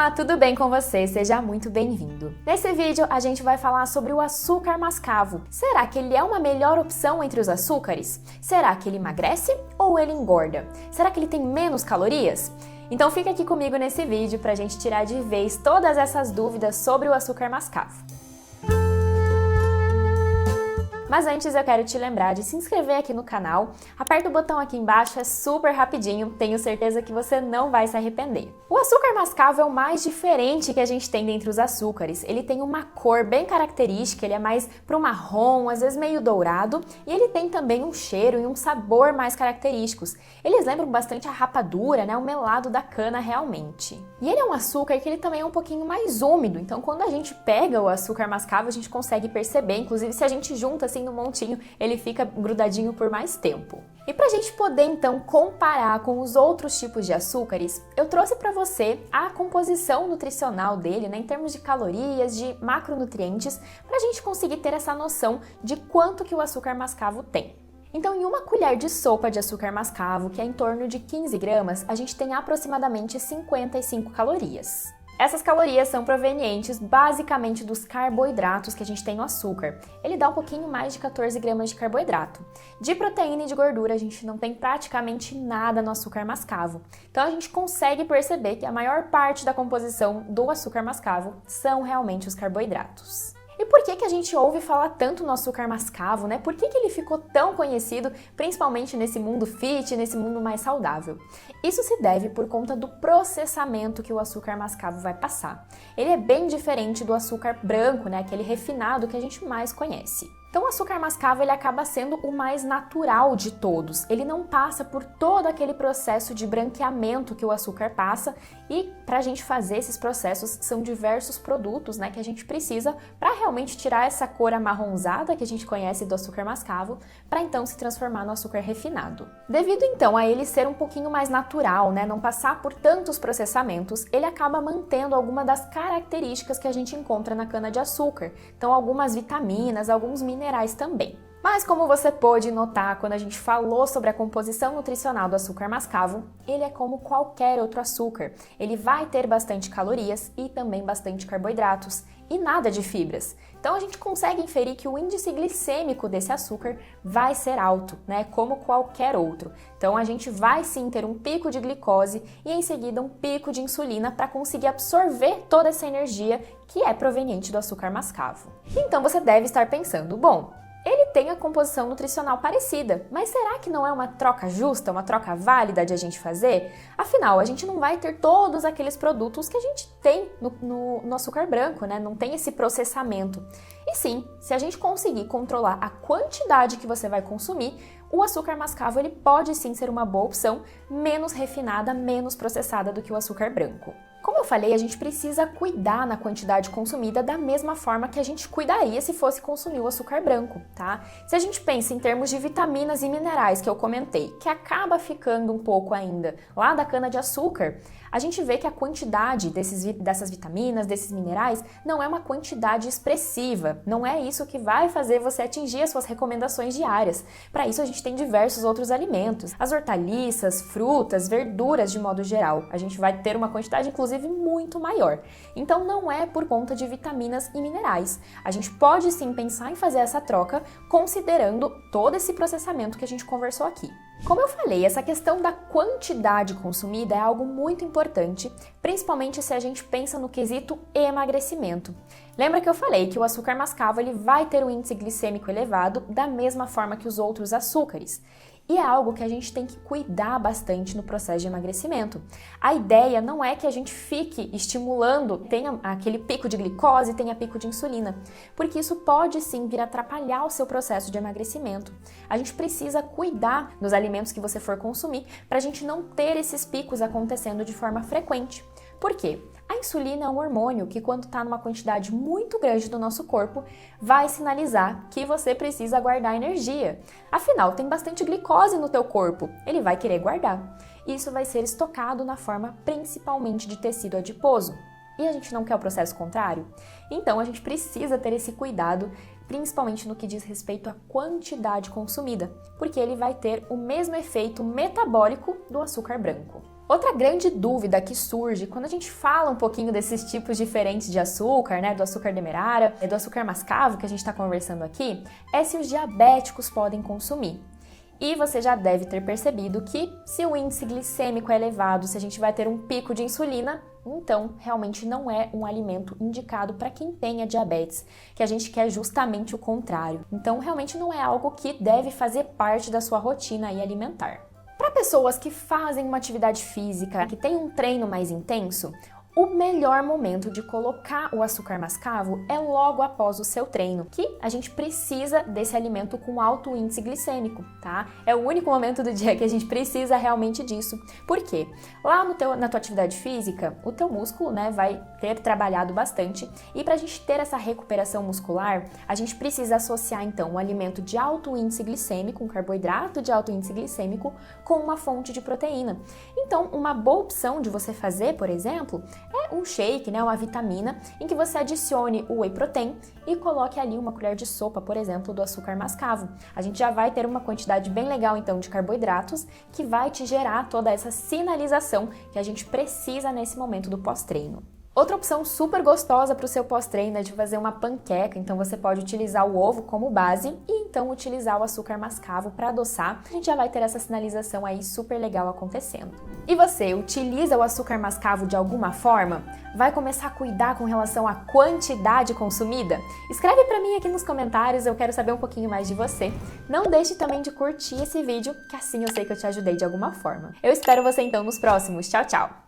Olá, tudo bem com você? Seja muito bem-vindo. Nesse vídeo a gente vai falar sobre o açúcar mascavo. Será que ele é uma melhor opção entre os açúcares? Será que ele emagrece ou ele engorda? Será que ele tem menos calorias? Então fica aqui comigo nesse vídeo pra gente tirar de vez todas essas dúvidas sobre o açúcar mascavo. Mas antes eu quero te lembrar de se inscrever aqui no canal, aperta o botão aqui embaixo, é super rapidinho, tenho certeza que você não vai se arrepender. O açúcar mascavo é o mais diferente que a gente tem dentre os açúcares. Ele tem uma cor bem característica, ele é mais para o marrom, às vezes meio dourado, e ele tem também um cheiro e um sabor mais característicos. Eles lembram bastante a rapadura, né, o melado da cana realmente. E ele é um açúcar que ele também é um pouquinho mais úmido, então quando a gente pega o açúcar mascavo a gente consegue perceber, inclusive se a gente junta assim no montinho, ele fica grudadinho por mais tempo. E para a gente poder então comparar com os outros tipos de açúcares, eu trouxe para você a composição nutricional dele, né, em termos de calorias, de macronutrientes, para a gente conseguir ter essa noção de quanto que o açúcar mascavo tem. Então, em uma colher de sopa de açúcar mascavo, que é em torno de 15 gramas, a gente tem aproximadamente 55 calorias. Essas calorias são provenientes basicamente dos carboidratos que a gente tem no açúcar. Ele dá um pouquinho mais de 14 gramas de carboidrato. De proteína e de gordura a gente não tem praticamente nada no açúcar mascavo. Então a gente consegue perceber que a maior parte da composição do açúcar mascavo são realmente os carboidratos. E por que a gente ouve falar tanto no açúcar mascavo, né? Por que ele ficou tão conhecido, principalmente nesse mundo fit, nesse mundo mais saudável? Isso se deve por conta do processamento que o açúcar mascavo vai passar. Ele é bem diferente do açúcar branco, né? Aquele refinado que a gente mais conhece. Então o açúcar mascavo ele acaba sendo o mais natural de todos. Ele não passa por todo aquele processo de branqueamento que o açúcar passa e para a gente fazer esses processos são diversos produtos, né, que a gente precisa para realmente tirar essa cor amarronzada que a gente conhece do açúcar mascavo para então se transformar no açúcar refinado. Devido então a ele ser um pouquinho mais natural, né, não passar por tantos processamentos, ele acaba mantendo algumas das características que a gente encontra na cana-de-açúcar. Então algumas vitaminas, alguns minerais também. Mas como você pôde notar quando a gente falou sobre a composição nutricional do açúcar mascavo, ele é como qualquer outro açúcar. Ele vai ter bastante calorias e também bastante carboidratos e nada de fibras. Então a gente consegue inferir que o índice glicêmico desse açúcar vai ser alto, né, como qualquer outro. Então a gente vai sim ter um pico de glicose e em seguida um pico de insulina para conseguir absorver toda essa energia que é proveniente do açúcar mascavo. Então você deve estar pensando, bom, ele tem a composição nutricional parecida, mas será que não é uma troca justa, uma troca válida de a gente fazer? Afinal, a gente não vai ter todos aqueles produtos que a gente tem no açúcar branco, né? Não tem esse processamento. E sim, se a gente conseguir controlar a quantidade que você vai consumir, o açúcar mascavo ele pode sim ser uma boa opção, menos refinada, menos processada do que o açúcar branco. Como eu falei, a gente precisa cuidar na quantidade consumida da mesma forma que a gente cuidaria se fosse consumir o açúcar branco, tá? Se a gente pensa em termos de vitaminas e minerais que eu comentei, que acaba ficando um pouco ainda lá da cana-de-açúcar, a gente vê que a quantidade dessas vitaminas, desses minerais, não é uma quantidade expressiva. Não é isso que vai fazer você atingir as suas recomendações diárias. Para isso, a gente tem diversos outros alimentos. As hortaliças, frutas, verduras de modo geral. A gente vai ter uma quantidade, inclusive, muito maior. Então, não é por conta de vitaminas e minerais. A gente pode sim pensar em fazer essa troca, considerando todo esse processamento que a gente conversou aqui. Como eu falei, essa questão da quantidade consumida é algo muito importante, principalmente se a gente pensa no quesito emagrecimento. Lembra que eu falei que o açúcar mascavo ele vai ter um índice glicêmico elevado da mesma forma que os outros açúcares. E é algo que a gente tem que cuidar bastante no processo de emagrecimento. A ideia não é que a gente fique estimulando, tenha aquele pico de glicose, tenha pico de insulina, porque isso pode sim vir atrapalhar o seu processo de emagrecimento. A gente precisa cuidar nos alimentos que você for consumir para a gente não ter esses picos acontecendo de forma frequente. Por quê? A insulina é um hormônio que, quando está numa quantidade muito grande do nosso corpo, vai sinalizar que você precisa guardar energia. Afinal, tem bastante glicose no teu corpo, ele vai querer guardar. Isso vai ser estocado na forma principalmente de tecido adiposo. E a gente não quer o processo contrário? Então, a gente precisa ter esse cuidado, principalmente no que diz respeito à quantidade consumida, porque ele vai ter o mesmo efeito metabólico do açúcar branco. Outra grande dúvida que surge quando a gente fala um pouquinho desses tipos diferentes de açúcar, né, do açúcar demerara e do açúcar mascavo que a gente está conversando aqui, é se os diabéticos podem consumir. E você já deve ter percebido que se o índice glicêmico é elevado, se a gente vai ter um pico de insulina, então realmente não é um alimento indicado para quem tenha diabetes, que a gente quer justamente o contrário. Então realmente não é algo que deve fazer parte da sua rotina aí alimentar. Para pessoas que fazem uma atividade física, que tem um treino mais intenso, o melhor momento de colocar o açúcar mascavo é logo após o seu treino, que a gente precisa desse alimento com alto índice glicêmico, tá? É o único momento do dia que a gente precisa realmente disso. Por quê? Lá na tua atividade física, o teu músculo, né, vai ter trabalhado bastante e para a gente ter essa recuperação muscular, a gente precisa associar então um alimento de alto índice glicêmico, um carboidrato de alto índice glicêmico, com uma fonte de proteína. Então, uma boa opção de você fazer, por exemplo, é um shake, né, uma vitamina, em que você adicione o whey protein e coloque ali uma colher de sopa, por exemplo, do açúcar mascavo. A gente já vai ter uma quantidade bem legal, então, de carboidratos que vai te gerar toda essa sinalização que a gente precisa nesse momento do pós-treino. Outra opção super gostosa para o seu pós-treino é de fazer uma panqueca, então você pode utilizar o ovo como base e então utilizar o açúcar mascavo para adoçar. A gente já vai ter essa sinalização aí super legal acontecendo. E você utiliza o açúcar mascavo de alguma forma? Vai começar a cuidar com relação à quantidade consumida? Escreve para mim aqui nos comentários, eu quero saber um pouquinho mais de você. Não deixe também de curtir esse vídeo, que assim eu sei que eu te ajudei de alguma forma. Eu espero você então nos próximos. Tchau, tchau!